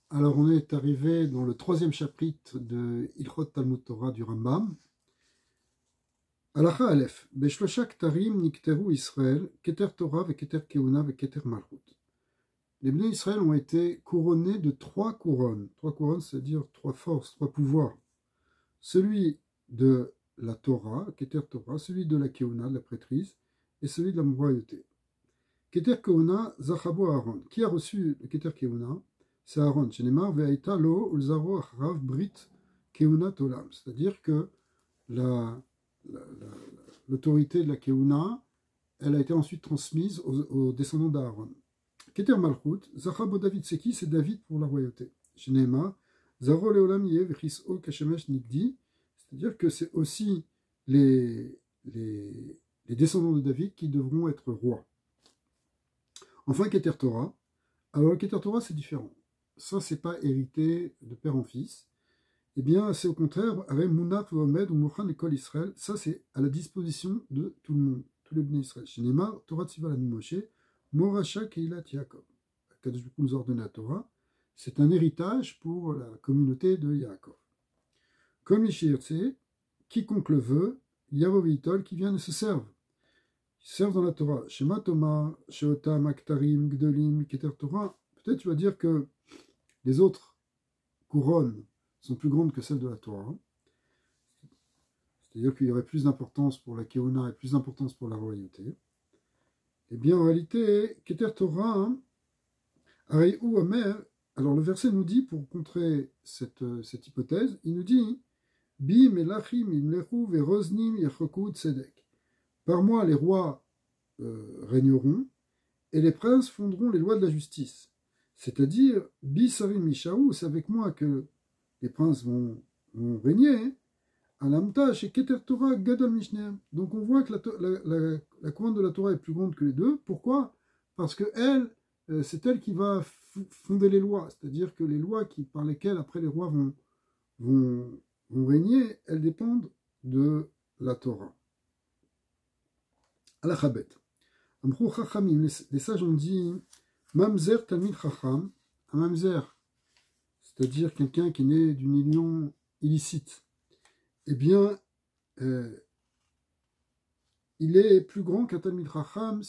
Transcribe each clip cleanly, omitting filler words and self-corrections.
Alors, on est arrivé dans le troisième chapitre de Ilchot Talmud Torah du Rambam. Halacha Aleph. Beshlosha ktarim nikteru Israël, keter Torah ve keter keuna ve keter malchut. Les Bnei Israël ont été couronnés de trois couronnes. Trois couronnes, c'est-à-dire trois forces, trois pouvoirs. Celui de la Torah, keter Torah, celui de la keuna, de la prêtrise, et celui de la royauté. Keter keuna, zachabo Aaron. Qui a reçu le keter keuna? C'est Aaron. Shenemar ve'aita lo ulzaro achrav brit keuna tolam. C'est-à-dire que l'autorité de la keuna, elle a été ensuite transmise aux descendants d'Aaron. Keter malchut, zachabo David, c'est qui? C'est David pour la royauté. Shenemar zaro leolam yev chis'o kashemesh nigdi. C'est-à-dire que c'est aussi les descendants de David qui devront être rois. Enfin, Keter Torah. Alors, le Keter Torah, c'est différent. Ça, c'est pas hérité de père en fils. Eh bien, c'est au contraire, avec Mounat ou Omed ou Mouchan Ekol Israël, ça, c'est à la disposition de tout le monde, tous les Bnei Israël. Shinema, Torah Tziva Lanu Moshe, Moracha Keilat Yaakov. Kadosh Baruch Hu nous a ordonné la Torah. C'est un héritage pour la communauté de Yaakov. Comme les Shirtse, quiconque le veut, Yavo Vitol, qui vient et se serve. Ils servent dans la Torah. Shema Toma, Sheota, Maktarim, Gdolim, Keter Torah. Peut-être tu vas dire que les autres couronnes sont plus grandes que celles de la Torah. C'est-à-dire qu'il y aurait plus d'importance pour la Keuna et plus d'importance pour la royauté. Eh bien, en réalité, Keter Torah, Arei ou Omer, alors le verset nous dit, pour contrer cette hypothèse, il nous dit Bi melachim imlechu veroznim yachoku tzedek. Par moi, les rois régneront, et les princes fonderont les lois de la justice. C'est-à-dire, Bi sarim mishaou, c'est avec moi que les princes vont régner. Alamta chez Keter Torah gadol mishneem. Donc on voit que la couronne de la Torah est plus grande que les deux. Pourquoi? Parce que elle, c'est elle qui va fonder les lois. C'est-à-dire que les lois par lesquelles après les rois vont régner, elles dépendent de la Torah. Alachabet. Amrou Chachamim, les sages ont dit Mamzer Talmid Chacham, un Mamzer, c'est-à-dire quelqu'un qui est né d'une union illicite, eh bien, il est plus grand qu'un Talmid Chacham,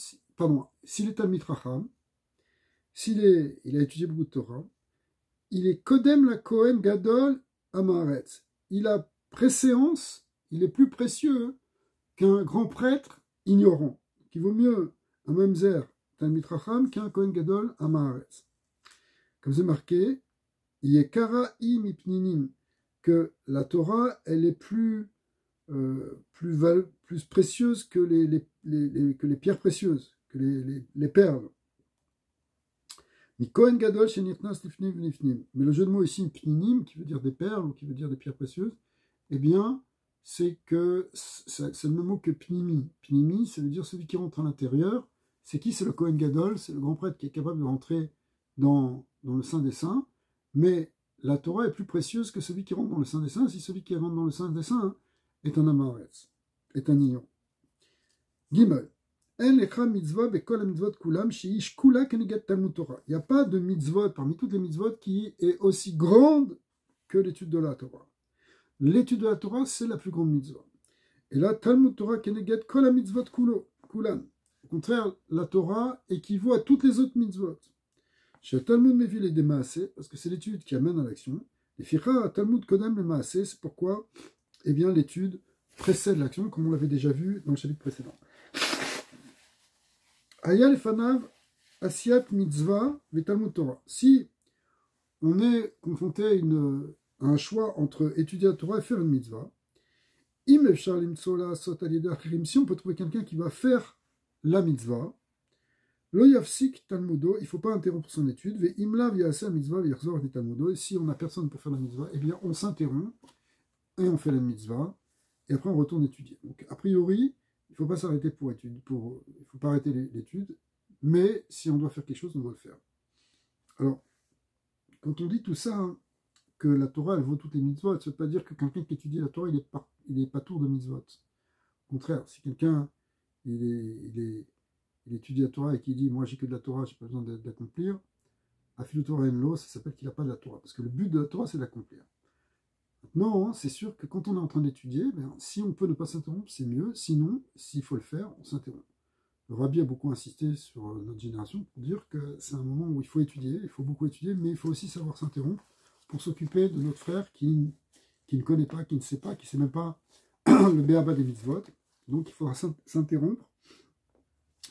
s'il est Talmid Chacham, il a étudié beaucoup de Torah, il est Kodem la Kohen Gadol Amaretz. Il a préséance, il est plus précieux qu'un grand prêtre ignorant, qui vaut mieux un Mamzer Talmid Chacham qu'un Kohen Gadol Amaretz. Comme c'est marqué, Yekara i mipninim, que la Torah, elle est plus précieuse que les pierres précieuses, que les perles. Mais Kohen Gadol shenirnas lifnim v'lifnim. Mais le jeu de mots ici, pninim, qui veut dire des perles ou qui veut dire des pierres précieuses, eh bien, c'est le même mot que pnimi. Pnimi, ça veut dire celui qui rentre à l'intérieur. C'est qui? C'est le Kohen Gadol, c'est le grand prêtre qui est capable de rentrer dans le Saint des Saints. Mais la Torah est plus précieuse que celui qui rentre dans le Saint des Saints, si celui qui rentre dans le Saint des Saints est un Amaretz, est un ignorant. Gimel. Il n'y a pas de mitzvot parmi toutes les mitzvot qui est aussi grande que l'étude de la Torah. L'étude de la Torah, c'est la plus grande mitzvah. Et là, Talmud Torah keneget kol ha-mitzvot kulan. Au contraire, la Torah équivaut à toutes les autres mitzvot. Chez Talmud Mevil et des Maaseh, parce que c'est l'étude qui amène à l'action. Et Ficha Talmud Kodem le Maaseh, c'est pourquoi eh bien, l'étude précède l'action, comme on l'avait déjà vu dans le chapitre précédent. Aya lefanav asiat mitzvah ve Talmud Torah. Si on est confronté à un choix entre étudier la Torah et faire une mitzvah, si on peut trouver quelqu'un qui va faire la mitzvah, lo yafsik talmudo, il ne faut pas interrompre son étude, ve imla v'yaseh mitzvah v'yachzor et talmudo, et si on n'a personne pour faire la mitzvah, eh bien on s'interrompt et on fait la mitzvah, et après on retourne étudier. Donc a priori, il ne faut pas s'arrêter il ne faut pas arrêter l'étude, mais si on doit faire quelque chose, on doit le faire. Alors, quand on dit tout ça, hein, que la Torah, elle vaut toutes les mitzvot, ça ne veut pas dire que quelqu'un qui étudie la Torah, il est pas tour de mitzvot. Au contraire, si quelqu'un, il étudie la Torah et qui dit, moi j'ai que de la Torah, j'ai pas besoin d'accomplir, Afilu Torah Enlo, ça s'appelle qu'il n'a pas de la Torah. Parce que le but de la Torah, c'est d'accomplir. Maintenant, c'est sûr que quand on est en train d'étudier, si on peut ne pas s'interrompre, c'est mieux. Sinon, s'il faut le faire, on s'interrompt. Le Rabbi a beaucoup insisté sur notre génération pour dire que c'est un moment où il faut étudier, il faut beaucoup étudier, mais il faut aussi savoir s'interrompre pour s'occuper de notre frère qui ne connaît pas, qui ne sait pas, qui ne sait même pas le béaba des mitzvot. Donc il faudra s'interrompre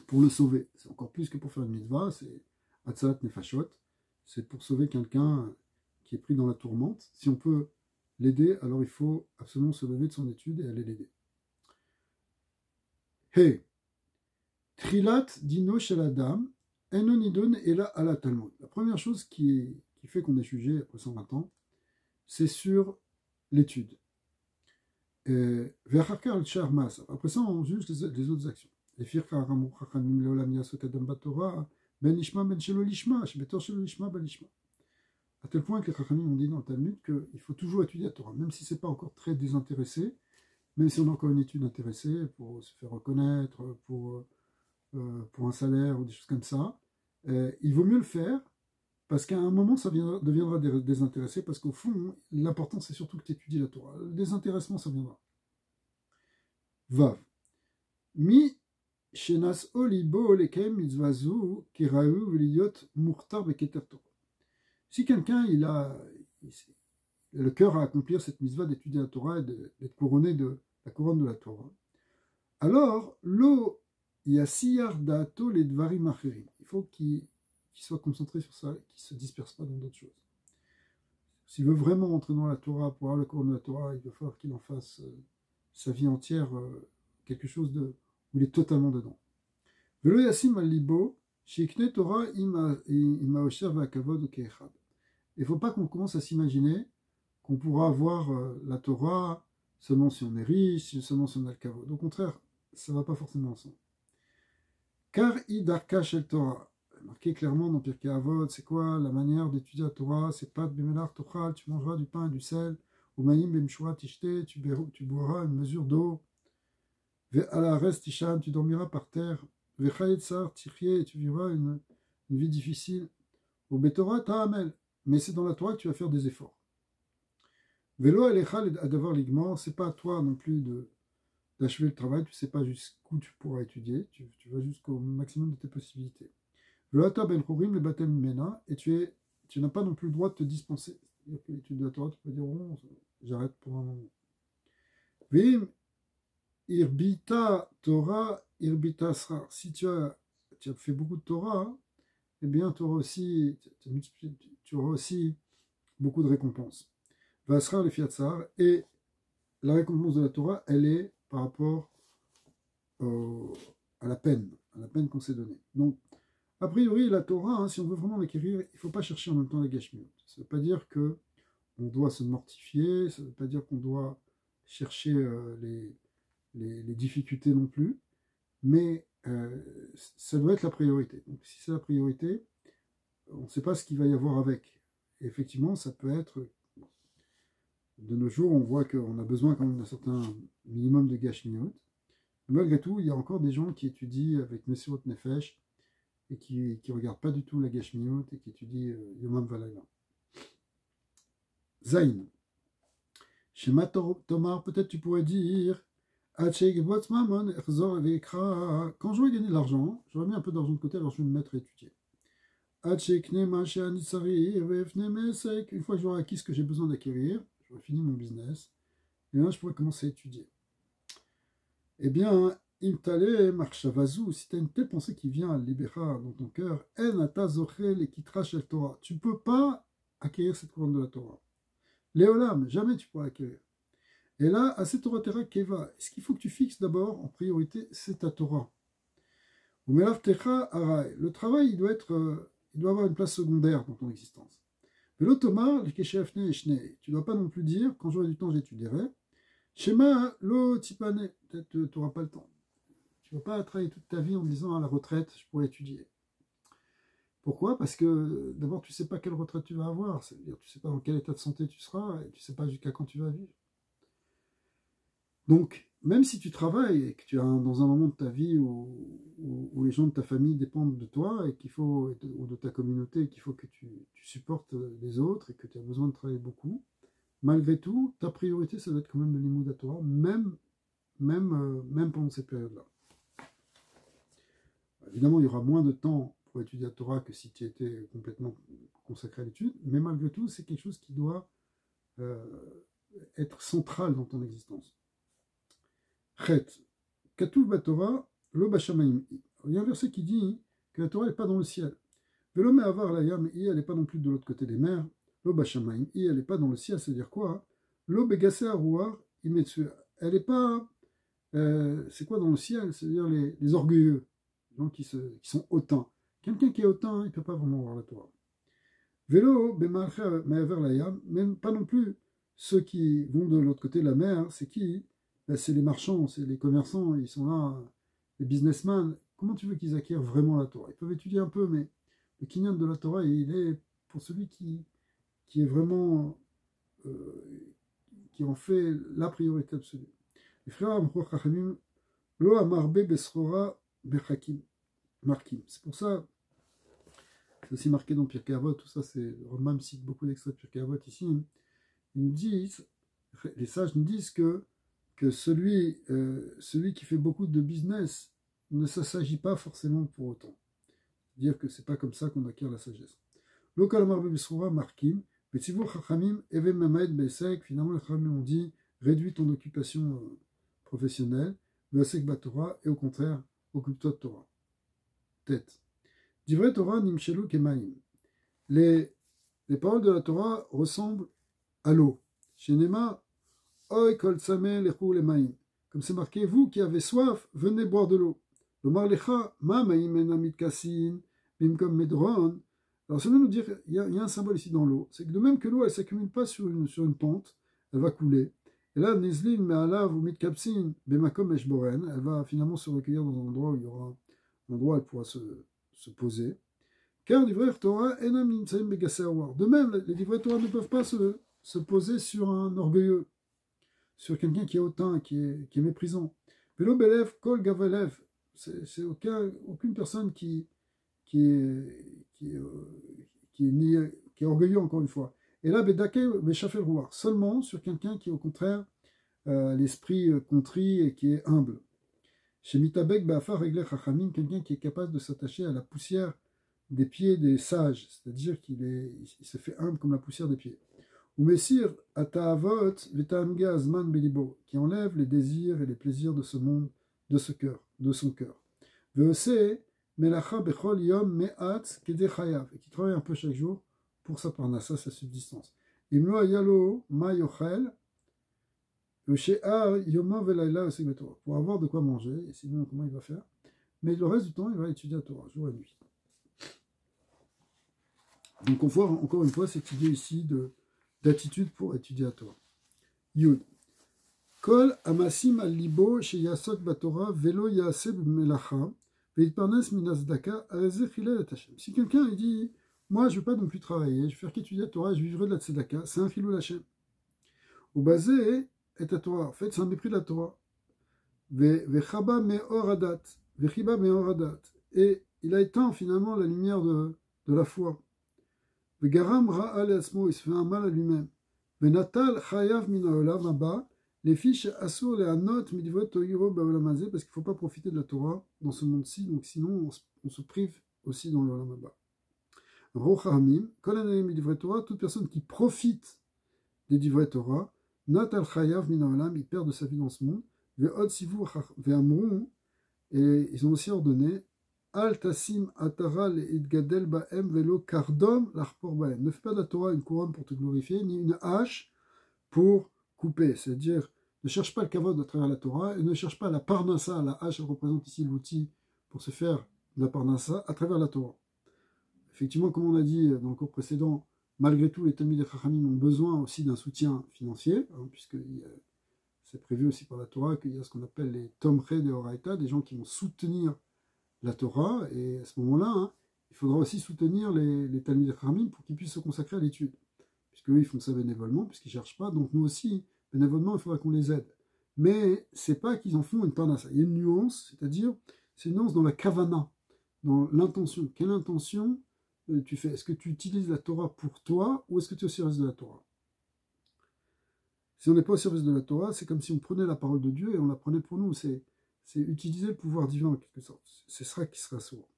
pour le sauver. C'est encore plus que pour faire une mitzvah, c'est Hatzalat Nefashot, c'est pour sauver quelqu'un qui est pris dans la tourmente. Si on peut l'aider, alors il faut absolument se lever de son étude et aller l'aider. Hey, Trilat Dino Sheladam, Enonidon et la ala Talmud. La première chose qui fait qu'on est jugé après 120 ans, c'est sur l'étude. Après ça, on juge les autres actions. À tel point que les Chachamim ont dit dans le Talmud qu'il faut toujours étudier la Torah, même si ce n'est pas encore très désintéressé, même si on a encore une étude intéressée pour se faire reconnaître, pour un salaire ou des choses comme ça, il vaut mieux le faire parce qu'à un moment ça deviendra désintéressé parce qu'au fond l'important c'est surtout que tu étudies la Torah. Le désintéressement ça viendra. Vav. Mi shenas olibo lekem mitzvazu kirahu veliyot murtar beketer Torah. Si quelqu'un il a le cœur à accomplir cette mitzvah d'étudier la Torah et d'être couronné de la couronne de la Torah, alors lo yasiyar dato les dvarim acherim. Il faut qu'il soit concentré sur ça, qu'il ne se disperse pas dans d'autres choses. S'il veut vraiment entrer dans la Torah, pour avoir le cours de la Torah, il va falloir qu'il en fasse sa vie entière quelque chose où il est totalement dedans. Velo yasim al libo, shikne Torah ima osher va'akavod ukeechad. Il ne faut pas qu'on commence à s'imaginer qu'on pourra avoir la Torah seulement si on est riche, seulement si on a le kavod. Au contraire, ça ne va pas forcément ensemble. Car idarka shel Torah. Marqué clairement dans Pirkei Avot, c'est quoi la manière d'étudier la Torah? C'est pas de bemelar tochal, tu mangeras du pain et du sel, ou maïm bemshura tishte, tu boiras une mesure d'eau, ve ala rest tishan, tu dormiras par terre, ve chayetzar tichye, tu vivras une vie difficile, ou betorah ta'amel, mais c'est dans la Torah que tu vas faire des efforts. Velo alechal adavar ligman, c'est pas à toi non plus d'achever le travail, tu sais pas jusqu'où tu pourras étudier, tu vas jusqu'au maximum de tes possibilités. Et tu n'as pas non plus le droit de te dispenser. C'est-à-dire que l'étude de la Torah, tu peux dire, bon, j'arrête pour un moment. Vim, irbita Torah, irbita srar. Si tu as fait beaucoup de Torah, eh bien, tu auras aussi beaucoup de récompenses. Vasrar le fiatsar, et la récompense de la Torah, elle est par rapport à la peine qu'on s'est donnée. Donc, a priori, la Torah, si on veut vraiment l'acquérir, il ne faut pas chercher en même temps la gashmiut. Ça ne veut pas dire qu'on doit se mortifier, ça ne veut pas dire qu'on doit chercher les difficultés non plus, mais ça doit être la priorité. Donc si c'est la priorité, on ne sait pas ce qu'il va y avoir avec. Et effectivement, ça peut être... De nos jours, on voit qu'on a besoin quand même d'un certain minimum de gashmiut. Malgré tout, il y a encore des gens qui étudient avec Messirot Nefesh, et qui ne regarde pas du tout la Gashmiut et qui étudie Yomam Valayla. Zayn. Chez Tomar, peut-être tu pourrais dire quand je vais gagner de l'argent, j'aurais mis un peu d'argent de côté, alors je vais me mettre à étudier. Une fois que j'aurai acquis ce que j'ai besoin d'acquérir, j'aurai fini mon business, et là je pourrais commencer à étudier. Eh bien, si tu as une telle pensée qui vient à libéra dans ton cœur, tu ne peux pas acquérir cette couronne de la Torah. Léolam, jamais tu pourras l'acquérir. Et là, à cette Torah Terra Keva, ce qu'il faut que tu fixes d'abord en priorité, c'est ta Torah. Le travail, il doit avoir une place secondaire dans ton existence. Tu ne dois pas non plus dire, quand j'aurai du temps, j'étudierai. Shema, lo tipane, peut-être tu n'auras pas le temps. Tu ne vas pas travailler toute ta vie en disant à la retraite, je pourrais étudier. Pourquoi? Parce que d'abord, tu ne sais pas quelle retraite tu vas avoir. C'est-à-dire, tu ne sais pas dans quel état de santé tu seras et tu ne sais pas jusqu'à quand tu vas vivre. Donc, même si tu travailles et que tu es dans un moment de ta vie où les gens de ta famille dépendent de toi et qu'il faut, ou de ta communauté, qu'il faut que tu supportes les autres et que tu as besoin de travailler beaucoup, malgré tout, ta priorité, ça doit être quand même le limoud à Torah, même pendant cette période-là. Évidemment, il y aura moins de temps pour étudier la Torah que si tu étais complètement consacré à l'étude, mais malgré tout, c'est quelque chose qui doit être central dans ton existence. Chet, Katuv Batorah, lo bashamaim. Il y a un verset qui dit que la Torah n'est pas dans le ciel. Velo me'avar la yam, elle n'est pas non plus de l'autre côté des mers. Lo bashamaim, elle n'est pas dans le ciel, c'est-à-dire quoi? Lo begase arouar, imetsu. Elle n'est pas. C'est quoi dans le ciel? C'est-à-dire les orgueilleux, les gens qui sont hautains. Quelqu'un qui est hautain, il ne peut pas vraiment voir la Torah. Vélo, me'avar la yam, même pas non plus ceux qui vont de l'autre côté de la mer, c'est qui? C'est les marchands, c'est les commerçants, ils sont là, les businessmen. Comment tu veux qu'ils acquièrent vraiment la Torah? Ils peuvent étudier un peu, mais le kinyan de la Torah, il est pour celui qui est vraiment, qui en fait la priorité absolue. Les frères Amrou Chachamim, lo amarbe besrora bechakim, markim. C'est pour ça, c'est aussi marqué dans Pirkei Avot, tout ça, c'est, Rambam cite beaucoup d'extraits de Pirkei Avot ici. Ils nous disent, les sages nous disent que celui qui fait beaucoup de business ne s'agit pas forcément pour autant. Dire que c'est pas comme ça qu'on acquiert la sagesse. Finalement, les Chachamim ont dit réduis ton occupation professionnelle, et au contraire, occupe-toi de Torah. Tête. Divrei Torah nimshelu kemaim. Les paroles de la Torah ressemblent à l'eau. Shenema Oy kol tzameh lechu lemaim. Comme c'est marqué, vous qui avez soif, venez boire de l'eau. Lomar lecha ma maim enamit kasin bimkom medron. Alors ça veut nous dire, il y a un symbole ici dans l'eau, c'est que de même que l'eau, elle ne s'accumule pas sur une pente, elle va couler. Et là, nizlin me'alav ou mitkapsin bemakom eshboren, elle va finalement se recueillir dans un endroit où il y aura un endroit où elle pourra se poser. Car divrei Torah enam nimtzaim begasei awar. De même, les divrei Torah ne peuvent pas se poser sur un orgueilleux, sur quelqu'un qui est hautain, qui est méprisant. Velo belev kol gavelev, c'est aucune personne qui est orgueilleux, encore une fois. Et là, bedake beshafel rouar, seulement sur quelqu'un qui est au contraire l'esprit contrit et qui est humble. Chez mitabek be'afar regle chachamim, quelqu'un qui est capable de s'attacher à la poussière des pieds des sages, c'est-à-dire il se fait humble comme la poussière des pieds. Ou messir ataavot v'ta'anuga azman belibo, qui enlève les désirs et les plaisirs de ce monde, de son cœur. Ve'ose melacha bechol yom me'at kedei chayav, et qui travaille un peu chaque jour pour sa parnassa, sa subsistance. Imlo ayalo ma yochel she'ar yoma ve'layla osek betorah, pour avoir de quoi manger, et sinon comment il va faire? Mais le reste du temps, il va étudier la Torah, jour et nuit. Donc on voit encore une fois cette idée ici d'attitude pour étudier la Torah. Yud. Kol amasim al libo sheyasok batorah velo yaseh b'melacha veitparnes minazdaka arezeh chilel et Hashem. Si quelqu'un dit, moi je ne veux pas non plus travailler, je vais faire qu'étudier la Torah, je vivrai de la tzedaka, c'est un chilul Hashem. Ou basé est à Torah. En fait, c'est un mépris de la Torah. Vechaba me'oradat, vechiba me'oradat. Et il a éteint finalement la lumière de la foi. Vegaram ra'al asmo, il se fait un mal à lui-même. Venatal chayav min ha'olam haba, les fiches assur les anot midivot tohiro ba'olam hazeh, parce qu'il ne faut pas profiter de la Torah dans ce monde-ci, donc sinon on se prive aussi dans l'olam haba. Rochahamim, kol anaim midivot Torah, toute personne qui profite des divrei Torah, natal chayav min ha'olam, il perd de sa vie dans ce monde. Ve'od sivu ve'amrun, et ils ont aussi ordonné Al tasim atara le'idgadel ba'em velo kardom l'achpor ba'em. Ne fais pas de la Torah une couronne pour te glorifier, ni une hache pour couper. C'est-à-dire, ne cherche pas le kavod à travers la Torah, et ne cherche pas la parnassa. La hache, elle représente ici l'outil pour se faire de la parnassa à travers la Torah. Effectivement, comme on a dit dans le cours précédent, malgré tout, les Talmidei Chachamim ont besoin aussi d'un soutien financier, puisque c'est prévu aussi par la Torah qu'il y a ce qu'on appelle les Tomchei de Horaïta, des gens qui vont soutenir la Torah, et à ce moment-là, il faudra aussi soutenir les Talmidei Chachamim pour qu'ils puissent se consacrer à l'étude, puisque eux, ils font ça bénévolement, puisqu'ils ne cherchent pas, donc nous aussi, bénévolement, il faudra qu'on les aide. mais c'est pas qu'ils en font une parnassa. Il y a une nuance, c'est-à-dire, c'est une nuance dans la kavana, dans l'intention. Quelle intention tu fais? Est-ce que tu utilises la Torah pour toi ou est-ce que tu es au service de la Torah? Si on n'est pas au service de la Torah, c'est comme si on prenait la parole de Dieu et on la prenait pour nous. C'est utiliser le pouvoir divin en quelque sorte. C'est ça qui sera sourd.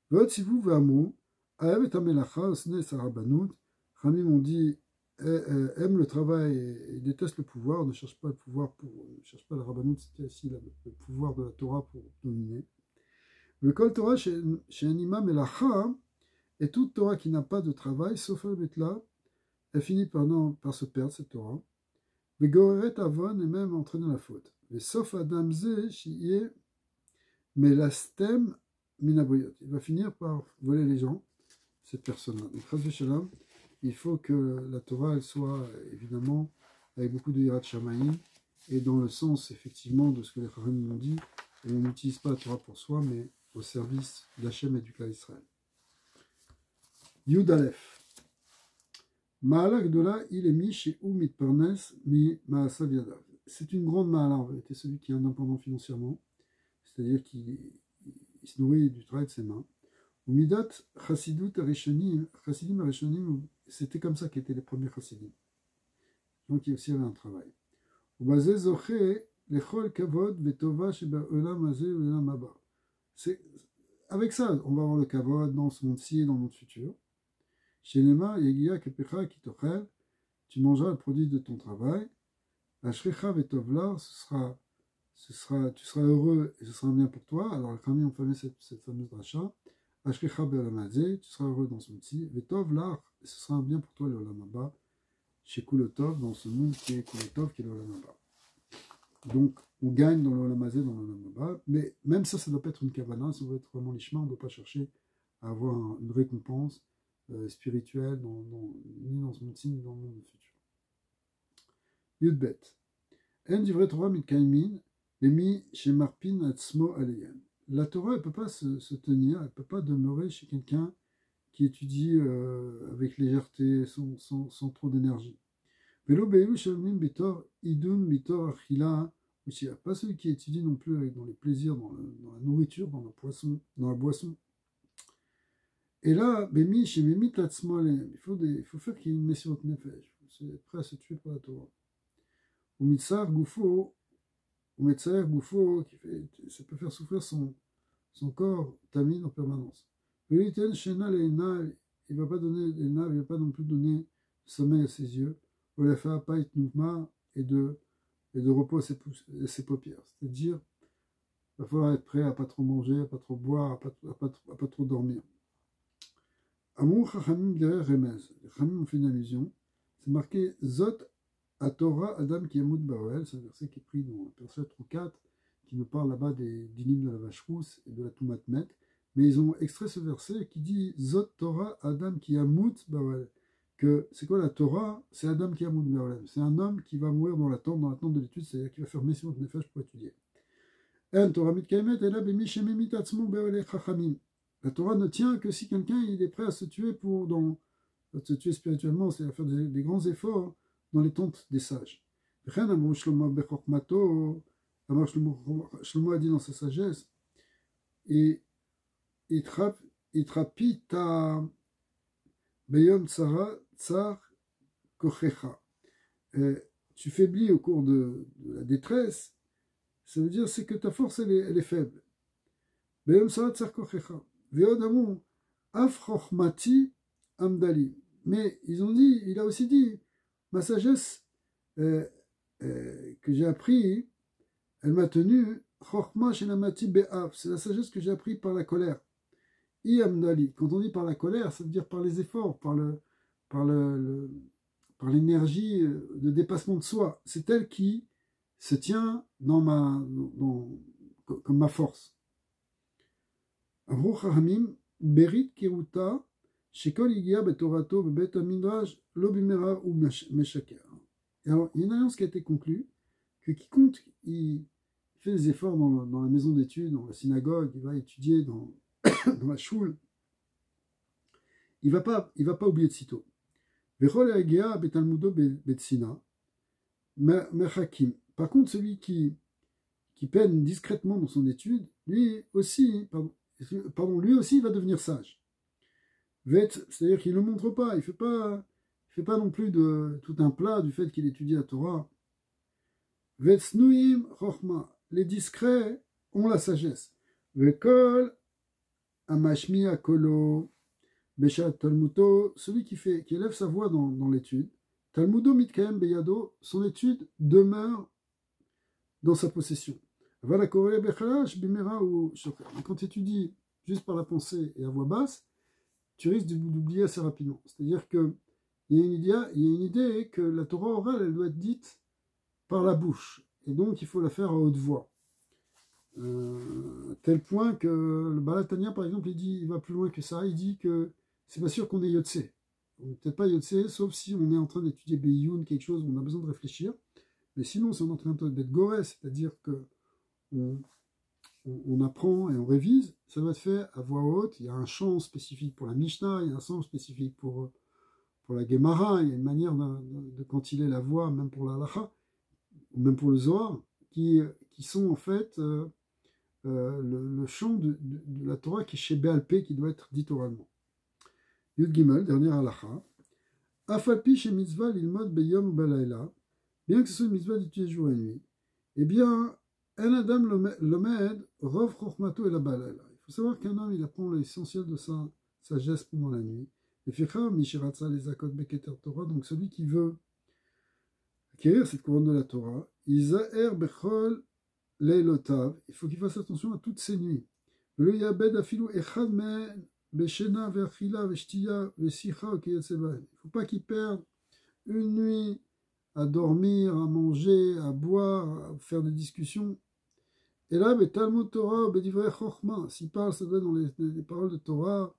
Votre si vous vamo, aev amelacha osne sarabanout, Ramim ont dit aime le travail et déteste le pouvoir, ne cherche pas le pouvoir ne cherche pas la rabbanout, c'était ici le pouvoir de la Torah pour dominer. Le kol Torah chez un imam melacha, et toute Torah qui n'a pas de travail, sauf le betla, elle finit par se perdre, cette Torah. Le goreret avon est même entraîné la faute. Mais sauf Adam ze, shiye, mais la stem minaboyot. Il va finir par voler les gens, cette personne-là. Donc, Chas Shalom, il faut que la Torah, elle soit évidemment avec beaucoup de Yirat Shamaïm et dans le sens, effectivement, de ce que les Chachamim ont dit. Et on n'utilise pas la Torah pour soi, mais au service d'Hachem et du Klal Israël. Yud Aleph. Ma'ala Gdola, il est mis chez ou mitparnes mi ma'asav yadav. C'est une grande ma'ala en vérité, celui qui est indépendant financièrement, c'est-à-dire qu'il se nourrit du travail de ses mains. Ou midat chassidut arishonim, chassidim arishonim, c'était comme ça qu'étaient les premiers chassidim. Donc il aussi avait un travail. Ou bazé zoché lechol kavod vetova sheba olam azé olam haba. Avec ça, on va avoir le kavod dans ce monde-ci et dans le monde futur. Chez Nema, Yegia Kepecha Kitochel, tu mangeras le produit de ton travail. Ashrecha Vetovla, tu seras heureux et ce sera bien pour toi. Alors, les familles ont fait cette fameuse rachat. Ashrecha Be'olamazé, tu seras heureux dans ce monde-ci. Vetovla, et ce sera bien pour toi le Olamaba. Chez Kulotov, dans ce monde qui est Kulotov, qui est le Olamaba. Donc, on gagne dans le Olamazé, dans le Olamaba. Mais même ça doit pas être une kavana. Si on veut être vraiment l'ishma, on ne doit pas chercher à avoir une récompense spirituel, ni dans ce monde-ci, ni dans le monde futur. Yudbet. En divrei Torah mikaimin, emi chez Marpin atzmo aleyen. La Torah, elle ne peut pas se tenir, elle ne peut pas demeurer chez quelqu'un qui étudie avec légèreté, sans trop d'énergie. Velo beilu shalmim bitor idun bitor achila, pas celui qui étudie non plus dans les plaisirs, dans la nourriture, dans la boisson. Et là, Bémi, chez Bémi Tatsmolem, il faut faire qu'il y ait une messirot nefesh. Il faut être prêt à se tuer pour la Torah. Ou Mitzar Goufo, ça peut faire souffrir son corps, tamine en permanence. Veliten Shena Leina, il ne va pas donner Leina, il ne va pas non plus donner sommeil à ses yeux. Ou la faire Pait Nouvma et de repos à ses paupières. C'est-à-dire, il va falloir être prêt à ne pas trop manger, à ne pas trop boire, à pas trop dormir. Amour Chachamim derrière Remez. Les Chachamim ont fait une allusion. C'est marqué Zot à Torah Adam qui Yamud Baoel. C'est un verset qui est pris dans le verset 4 qui nous parle là-bas des dynimes de la vache rousse et de la Toumat Met. Mais ils ont extrait ce verset qui dit Zot Torah Adam qui Yamud Baoel. Que c'est quoi la Torah? C'est Adam qui Yamud Baoel. C'est un homme qui va mourir dans l'attente de l'étude, c'est-à-dire qui va faire Messirot Nefesh pour étudier. En Torah Mitkaimet, Ela Bemi Shememi Tatzmo Baoel Chachamim. La Torah ne tient que si quelqu'un il est prêt à se tuer se tuer spirituellement, c'est à faire des grands efforts dans les tentes des sages. Shlomo a dit dans sa sagesse, et Itrapita Beyom Tsar Kochecha. Tu faiblis au cours de la détresse, ça veut dire c'est que ta force elle est faible. Beyom Tsar Tsar Kochecha. Veodamon Afrochmati Amdali. Mais il a aussi dit, ma sagesse que j'ai appris, elle m'a tenu, Chorma Shenamati Be'af, c'est la sagesse que j'ai appris par la colère. I Amdali. Quand on dit par la colère, ça veut dire par les efforts, par l'énergie de dépassement de soi. C'est elle qui se tient comme ma force. Avru Chachamim, Berit Kiruta, Shekol Igia Betorato, Bet Amidrash, Lobimera ou Meshaker. Alors, il y a une alliance qui a été conclue, que quiconque il fait des efforts dans la maison d'études, dans la synagogue, il va étudier dans la choule, il va pas oublier de sitôt. Vechol Igia Betalmudo Betsina, Mechakim. Par contre, celui qui peine discrètement dans son étude, lui aussi, lui aussi il va devenir sage. C'est-à-dire qu'il ne le montre pas, il fait pas non plus de tout un plat du fait qu'il étudie la Torah. Vetsnuim chochma. Les discrets ont la sagesse. Vekol amashmi akolo beshat talmuto. Celui qui élève sa voix dans l'étude. Talmudo mitkaem beyado. Son étude demeure dans sa possession. Quand tu étudies juste par la pensée et à voix basse, tu risques d'oublier assez rapidement. C'est-à-dire qu'il y a une idée que la Torah orale, elle doit être dite par la bouche. Et donc, il faut la faire à haute voix. Tel point que le Baal HaTanya, par exemple, il va plus loin que ça. Il dit que c'est pas sûr qu'on est Yotse. On n'est peut-être pas Yotse, sauf si on est en train d'étudier Beyoun, quelque chose où on a besoin de réfléchir. Mais sinon, si on est en train d'être goré, c'est-à-dire que on apprend et on révise, ça doit être fait à voix haute. Il y a un chant spécifique pour la Mishnah, il y a un chant spécifique pour la Gemara, il y a une manière de quantiler la voix, même pour la Halacha, ou même pour le Zohar, qui sont en fait le chant de la Torah qui est chez Béalpé, qui doit être dit oralement. Yud Gimel, dernière Halacha. Afalpi chez mitzvah l'ilmod beyom balayla, bien que ce soit une mitzvah d'étudier jour et nuit, eh bien, un adam l'omed rov chokhmato et la balayla. Il faut savoir qu'un homme, il apprend l'essentiel de sa sagesse pendant la nuit. Et ficha mishiratza les akot beketer Torah, donc celui qui veut acquérir cette couronne de la Torah, Isaer bechol leilotav, il faut qu'il fasse attention à toutes ses nuits. Le yabed afilu echad men beshena ve'achila ve'shtiya ve'sicha okeyetseba. Il ne faut pas qu'il perde une nuit à dormir, à manger, à boire, à faire des discussions. Et là, Talmud Torah, Bedivrei Chochma, s'il parle, ça doit être dans les paroles de Torah,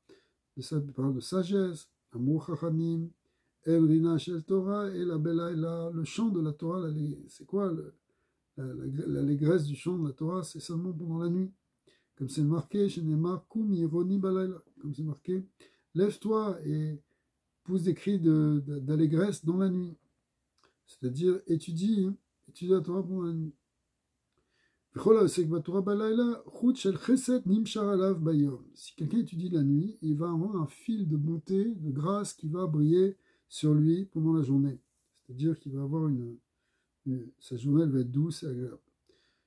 des paroles de sagesse, Amour Chachamim, El Rina Shel Torah, et la Belaïla, le chant de la Torah, c'est quoi l'allégresse du chant de la Torah? C'est seulement pendant la nuit. Comme c'est marqué chez Neymar, Kum Ironi Balayla, comme c'est marqué, lève-toi et pousse des cris d'allégresse dans la nuit. C'est-à-dire, étudie la Torah pendant la nuit. Si quelqu'un étudie la nuit, il va avoir un fil de bonté, de grâce qui va briller sur lui pendant la journée. C'est-à-dire qu'il va avoir sa journée elle va être douce et agréable.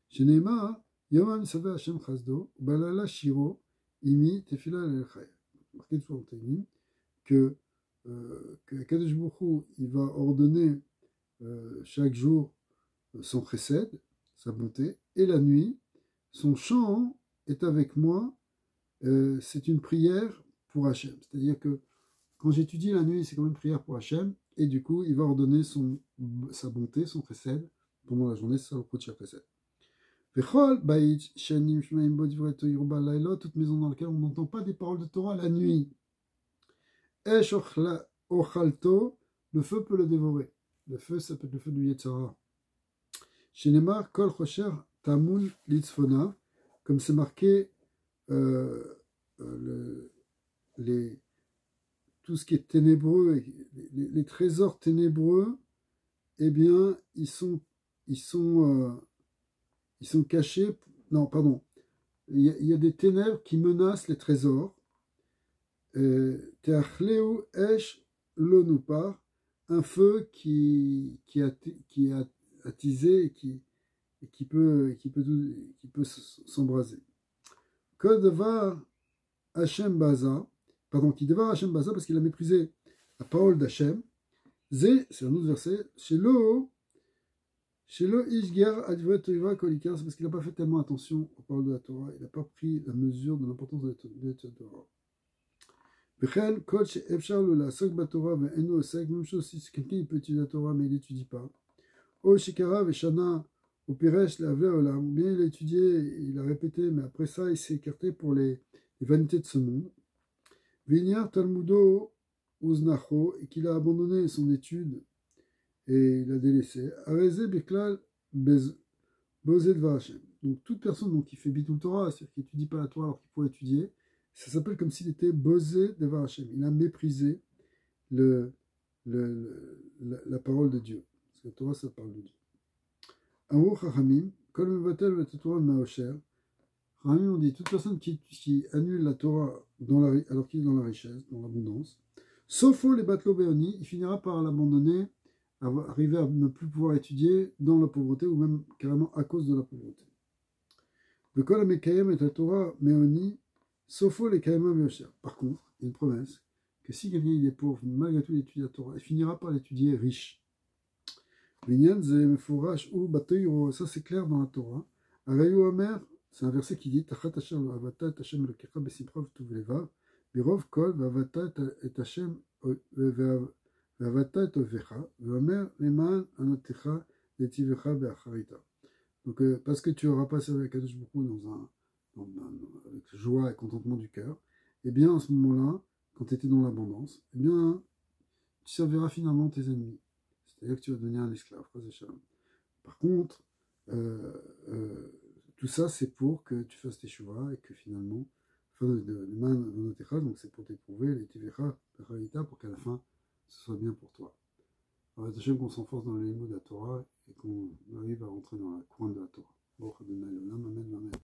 Chez Neymar, Yomam Saveh Hashem Chazdo, Balala Shiro, Imi Tefila Lelchaya. Marqué sur le Teilim que Kadosh Baruch Hu, il va ordonner chaque jour son chesed, sa bonté, et la nuit, son chant est avec moi, c'est une prière pour Hachem. C'est-à-dire que quand j'étudie la nuit, c'est comme une prière pour Hachem, et du coup, il va ordonner sa bonté, son chesed, pendant la journée, c'est ça le coup de chaque chesed. Toute maison dans laquelle on n'entend pas des paroles de Torah la nuit. Esh ochalto, le feu peut le dévorer. Le feu, ça peut être le feu du Yetzirah. Chez Neymar, Kol Chosher Tamul Litzfona, comme c'est marqué, tout ce qui est ténébreux, les trésors ténébreux, eh bien, ils sont cachés. Non, pardon. Il y a des ténèbres qui menacent les trésors. Teachleu Esh Lonupar, un feu qui a attisé et qui peut s'embraser. Kodvar Hashem Baza, pardon, qui devar Hashem Baza parce qu'il a méprisé la parole d'Hachem. C'est un autre verset. Shelo Ishgar Adivret Toiva Kolikar, c'est parce qu'il n'a pas fait tellement attention aux paroles de la Torah. Il n'a pas pris la mesure de l'importance de la Torah. Bechel Koch Efshar la Sok Batorah Ve'enu Osek, même chose si quelqu'un peut étudier la Torah mais il n'étudie pas. O Shikara Veshana au Piresh la Vleola, bien il a étudié, il a répété, mais après ça il s'est écarté pour les vanités de ce monde. Vinyar Talmudo Uznacho, et qu'il a abandonné son étude et il a délaissé. Areze Beklal Bozed Vachem. Donc toute personne qui fait Bitul Torah, c'est-à-dire qui n'étudie pas la Torah alors qu'il pourrait étudier, ça s'appelle comme s'il était Bozed Vachem. Il a méprisé la parole de Dieu. Parce que la Torah, ça parle de Dieu. Amrou Chachamim, Kol Mevatel Vet Torah Maosher. Chachamim ont dit toute personne qui annule la Torah alors qu'il est dans la richesse, dans l'abondance, sauf les Batlo Beoni, il finira par l'abandonner, arriver à ne plus pouvoir étudier dans la pauvreté ou même carrément à cause de la pauvreté. Le Kol Mekayem et la Torah Meoni, sauf les Kayema Meosher. Par contre, il y a une promesse que si quelqu'un il est pauvre, malgré tout il étudie la Torah, il finira par l'étudier riche. Ça c'est clair dans la Torah. Arayu Omer, c'est un verset qui dit Tachat Hashem lo avata et Hashem elokecha besimcha v'tuv birov kol v'avata et Hashem v'avata et ovecha v'omer leman anotecha letivecha be'acharita. Donc parce que tu auras pas servi à Kadosh Baruch Hu avec joie et contentement du cœur, et bien à ce moment-là, quand tu étais dans l'abondance, eh bien tu serviras finalement tes ennemis. C'est-à-dire que tu vas devenir un esclave. Par contre, tout ça, c'est pour que tu fasses tes chuvas et que finalement, donc c'est pour t'éprouver, les tivecha, pour qu'à la fin, ce soit bien pour toi. Alors, Hachem, qu'on s'enforce dans les mots de la Torah et qu'on arrive à rentrer dans la couronne de la Torah. Amen.